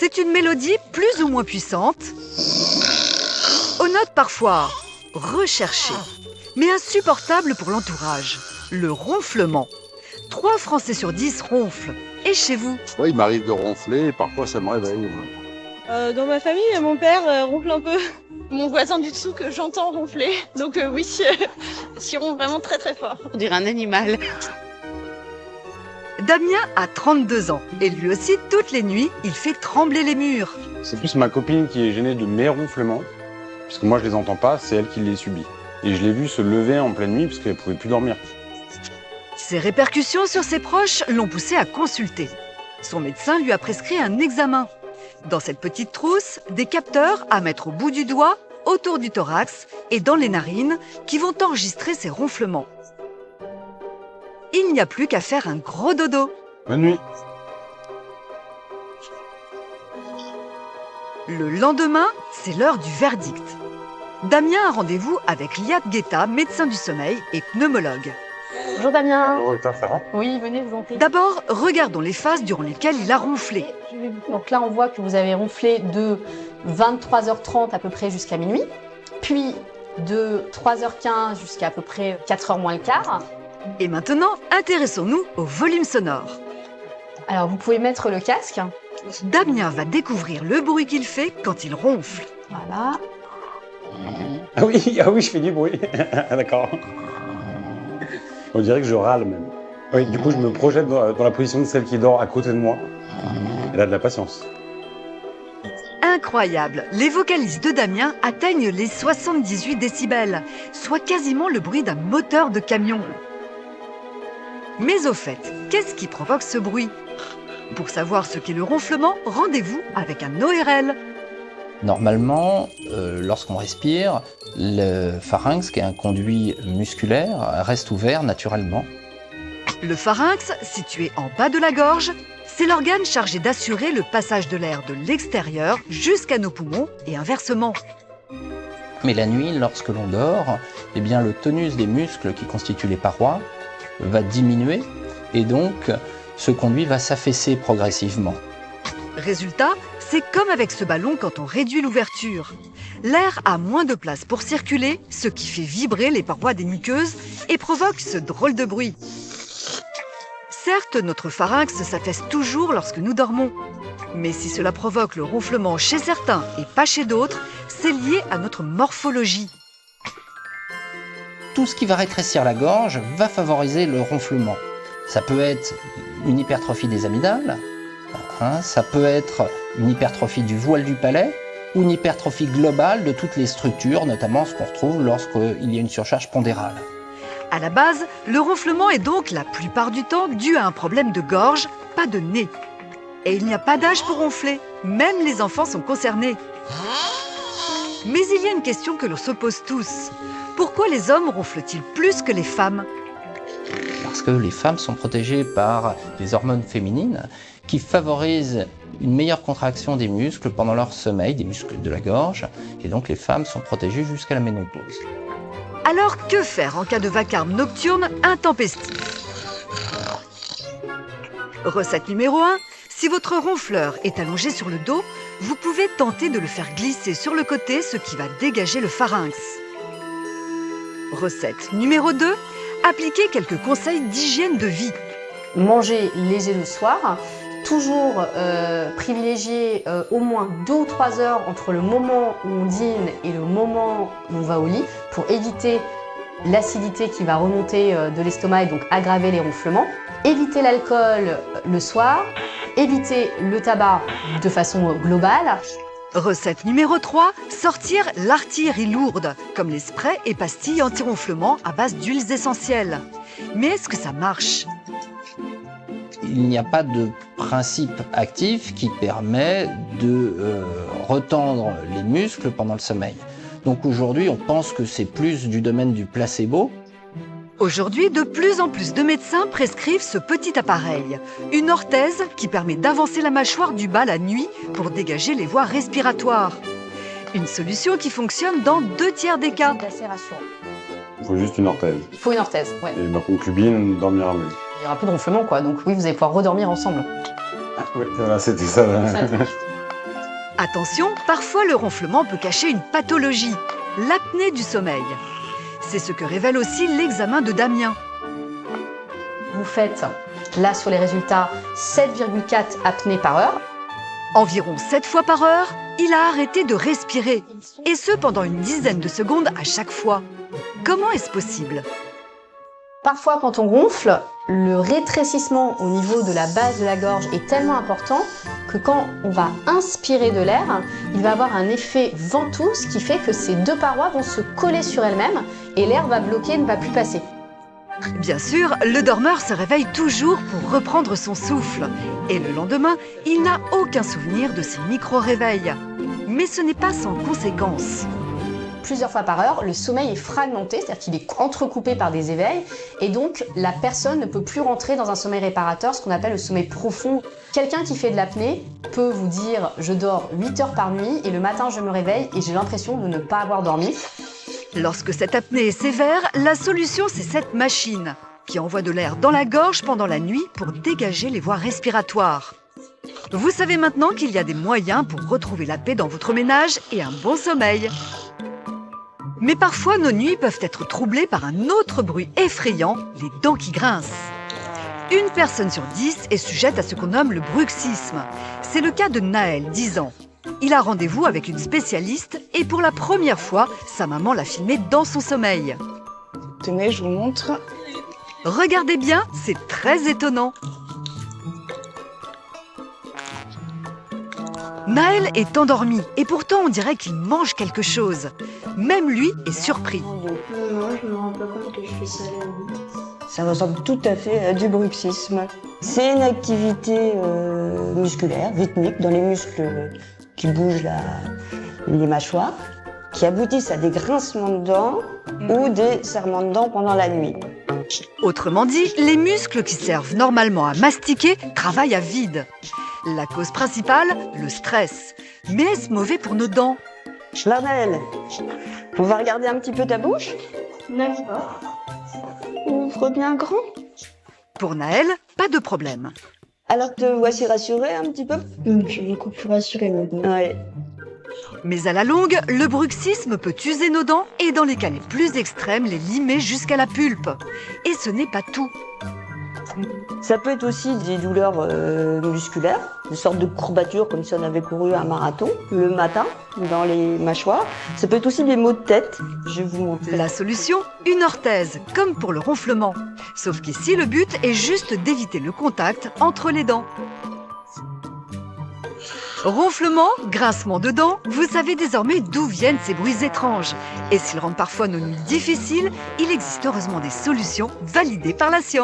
C'est une mélodie plus ou moins puissante, aux notes parfois recherchées, mais insupportables pour l'entourage. Le ronflement. 3 Français sur 10 ronflent. Et chez vous? Oui, il m'arrive de ronfler et parfois ça me réveille. Dans ma famille, mon père ronfle un peu. Mon voisin du dessous que j'entends ronfler. Donc oui, il ronfle vraiment très très fort. On dirait un animal. Damien a 32 ans et lui aussi, toutes les nuits, il fait trembler les murs. C'est plus ma copine qui est gênée de mes ronflements, puisque moi je les entends pas, c'est elle qui les subit. Et je l'ai vue se lever en pleine nuit parce qu'elle pouvait plus dormir. Ses répercussions sur ses proches l'ont poussé à consulter. Son médecin lui a prescrit un examen. Dans cette petite trousse, des capteurs à mettre au bout du doigt, autour du thorax et dans les narines qui vont enregistrer ses ronflements. Il n'y a plus qu'à faire un gros dodo. Bonne nuit. Le lendemain, c'est l'heure du verdict. Damien a rendez-vous avec Liat Guetta, médecin du sommeil et pneumologue. Bonjour Damien. Oh, ça va? Oui, venez vous en prie. D'abord, regardons les phases durant lesquelles il a ronflé. Donc là, on voit que vous avez ronflé de 23h30 à peu près jusqu'à minuit, puis de 3h15 jusqu'à à peu près 4h moins le quart. Et maintenant, intéressons-nous au volume sonore. Alors, vous pouvez mettre le casque. Damien va découvrir le bruit qu'il fait quand il ronfle. Voilà. Ah oui, je fais du bruit. D'accord. On dirait que je râle même. Oui, du coup, je me projette dans la position de celle qui dort à côté de moi. Elle a de la patience. Incroyable, les vocalises de Damien atteignent les 78 décibels, soit quasiment le bruit d'un moteur de camion. Mais au fait, qu'est-ce qui provoque ce bruit? Pour savoir ce qu'est le ronflement, rendez-vous avec un ORL. Normalement, lorsqu'on respire, le pharynx, qui est un conduit musculaire, reste ouvert naturellement. Le pharynx, situé en bas de la gorge, c'est l'organe chargé d'assurer le passage de l'air de l'extérieur jusqu'à nos poumons et inversement. Mais la nuit, lorsque l'on dort, eh bien, le tonus des muscles qui constituent les parois va diminuer et donc ce conduit va s'affaisser progressivement. Résultat, c'est comme avec ce ballon quand on réduit l'ouverture. L'air a moins de place pour circuler, ce qui fait vibrer les parois des muqueuses et provoque ce drôle de bruit. Certes, notre pharynx s'affaisse toujours lorsque nous dormons. Mais si cela provoque le ronflement chez certains et pas chez d'autres, c'est lié à notre morphologie. Tout ce qui va rétrécir la gorge va favoriser le ronflement. Ça peut être une hypertrophie des amygdales, ça peut être une hypertrophie du voile du palais ou une hypertrophie globale de toutes les structures, notamment ce qu'on retrouve lorsqu'il y a une surcharge pondérale. À la base, le ronflement est donc la plupart du temps dû à un problème de gorge, pas de nez. Et il n'y a pas d'âge pour ronfler, même les enfants sont concernés. Mais il y a une question que l'on se pose tous. Pourquoi les hommes ronflent-ils plus que les femmes? Parce que les femmes sont protégées par des hormones féminines qui favorisent une meilleure contraction des muscles pendant leur sommeil, des muscles de la gorge, et donc les femmes sont protégées jusqu'à la ménopause. Alors que faire en cas de vacarme nocturne intempestif? Recette numéro 1, si votre ronfleur est allongé sur le dos, vous pouvez tenter de le faire glisser sur le côté, ce qui va dégager le pharynx. Recette numéro 2, appliquez quelques conseils d'hygiène de vie. Manger léger le soir. Toujours privilégier au moins 2 ou 3 heures entre le moment où on dîne et le moment où on va au lit pour éviter l'acidité qui va remonter de l'estomac et donc aggraver les ronflements. Éviter l'alcool le soir, éviter le tabac de façon globale. Recette numéro 3, sortir l'artillerie lourde, comme les sprays et pastilles anti-ronflement à base d'huiles essentielles. Mais est-ce que ça marche? Il n'y a pas de principe actif qui permet de retendre les muscles pendant le sommeil. Donc aujourd'hui, on pense que c'est plus du domaine du placebo. Aujourd'hui, de plus en plus de médecins prescrivent ce petit appareil, une orthèse qui permet d'avancer la mâchoire du bas la nuit pour dégager les voies respiratoires. Une solution qui fonctionne dans 2/3 des cas. C'est assez rassurant. Il faut juste une orthèse. Il faut une orthèse, ouais. Et ma concubine dormira mieux. Il y aura plus de ronflement, quoi. Donc oui, vous allez pouvoir redormir ensemble. Ah, oui, voilà, c'était ça. Attention, parfois le ronflement peut cacher une pathologie, l'apnée du sommeil. C'est ce que révèle aussi l'examen de Damien. Vous faites, là sur les résultats, 7,4 apnées par heure. Environ 7 fois par heure, il a arrêté de respirer, et ce pendant une dizaine de secondes à chaque fois. Comment est-ce possible ? Parfois, quand on ronfle, le rétrécissement au niveau de la base de la gorge est tellement important que quand on va inspirer de l'air, il va avoir un effet ventoux, ce qui fait que ces deux parois vont se coller sur elles-mêmes et l'air va bloquer et ne va plus passer. Bien sûr, le dormeur se réveille toujours pour reprendre son souffle. Et le lendemain, il n'a aucun souvenir de ces micro-réveils. Mais ce n'est pas sans conséquence. Plusieurs fois par heure, le sommeil est fragmenté, c'est-à-dire qu'il est entrecoupé par des éveils, et donc la personne ne peut plus rentrer dans un sommeil réparateur, ce qu'on appelle le sommeil profond. Quelqu'un qui fait de l'apnée peut vous dire « je dors 8 heures par nuit et le matin je me réveille et j'ai l'impression de ne pas avoir dormi ». Lorsque cette apnée est sévère, la solution c'est cette machine qui envoie de l'air dans la gorge pendant la nuit pour dégager les voies respiratoires. Vous savez maintenant qu'il y a des moyens pour retrouver la paix dans votre ménage et un bon sommeil. Mais parfois, nos nuits peuvent être troublées par un autre bruit effrayant, les dents qui grincent. Une personne sur 10 est sujette à ce qu'on nomme le bruxisme. C'est le cas de Naël, 10 ans. Il a rendez-vous avec une spécialiste et pour la première fois, sa maman l'a filmé dans son sommeil. Tenez, je vous montre. Regardez bien, c'est très étonnant. Naël est endormi et pourtant on dirait qu'il mange quelque chose. Même lui est surpris. Non, je me rends pas compte que je fais ça la nuit. Ça ressemble tout à fait à du bruxisme. C'est une activité musculaire, rythmique, dans les muscles qui bougent les mâchoires, qui aboutissent à des grincements de dents ou des serrements de dents pendant la nuit. Autrement dit, les muscles qui servent normalement à mastiquer travaillent à vide. La cause principale, le stress. Mais est-ce mauvais pour nos dents ? Naël, on va regarder un petit peu ta bouche. D'accord. Ouvre bien grand. Pour Naël, pas de problème. Alors te voici rassurée un petit peu. Je suis beaucoup plus rassurée maintenant. Ouais. Mais à la longue, le bruxisme peut user nos dents et dans les cas les plus extrêmes, les limer jusqu'à la pulpe. Et ce n'est pas tout. Ça peut être aussi des douleurs musculaires, des sortes de courbatures comme si on avait couru un marathon le matin dans les mâchoires. Ça peut être aussi des maux de tête. Je vais vous montrer. La solution, une orthèse, comme pour le ronflement. Sauf qu'ici, le but est juste d'éviter le contact entre les dents. Ronflement, grincement de dents, vous savez désormais d'où viennent ces bruits étranges. Et s'ils rendent parfois nos nuits difficiles, il existe heureusement des solutions validées par la science.